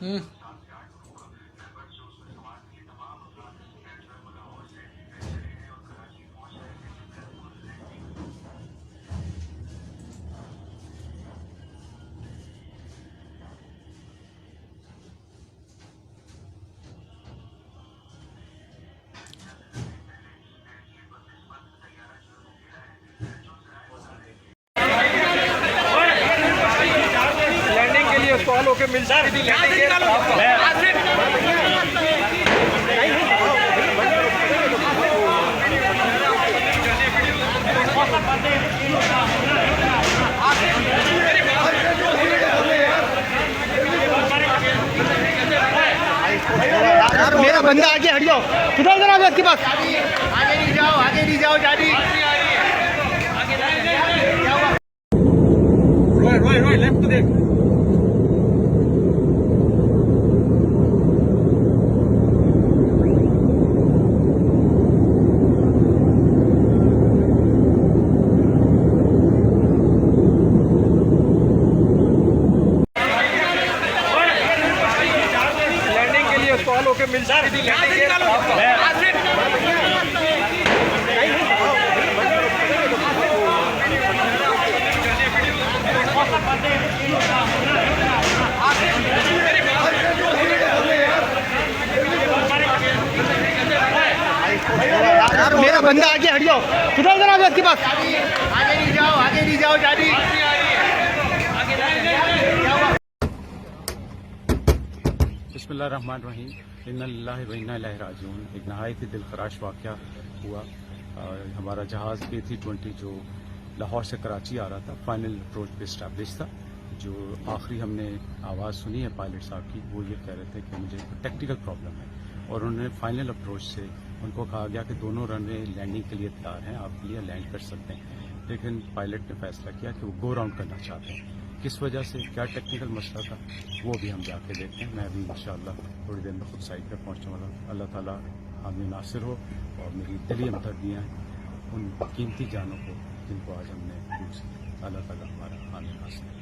हम्म। Landing के लिए solve होके मिल सकती थी। मेरा बंदा आगे हट जाओ, किधर जरा आपके पास आगे नहीं जाओ जानी। रोय लेफ्ट देख। लैंडिंग के लिए सॉल्व होके मिल सकती थी। मेरा बंदा आगे हट जाओ, किधर जरा आपके पास आगे नहीं जाओ जानी। बिस्मिल्लाहिर्रहमानिर्रहीम, इन्ना लिल्लाहि व इन्ना इलैहि राजिऊन। एक नहायत ही दिलखराश वाक़या हुआ। हमारा जहाज़ A320 जो लाहौर से कराची आ रहा था, फाइनल अप्रोच पे इस्टेब्लिश था। जो आखिरी हमने आवाज़ सुनी है पायलट साहब की, वो ये कह रहे थे कि मुझे टेक्निकल प्रॉब्लम है, और उन्होंने फाइनल अप्रोच से उनको कहा गया कि दोनों रनवे लैंडिंग के लिए तैयार हैं, आप लिए लैंड कर सकते हैं। लेकिन पायलट ने फैसला किया कि वो गो राउंड करना चाहते हैं। किस वजह से, क्या टेक्निकल मसला था, वो भी हम जाके देखते हैं। मैं अभी इंशाअल्लाह थोड़ी देर में खुद साइड पर पहुंचने वाला। अल्लाह ताला हामी नासिर हो, और मेरी दिली हमदर्दियाँ हैं उन कीमती जानों को जिनको आज हमने लूट। अल्लाह ताला हमारा हामी नासिर हो।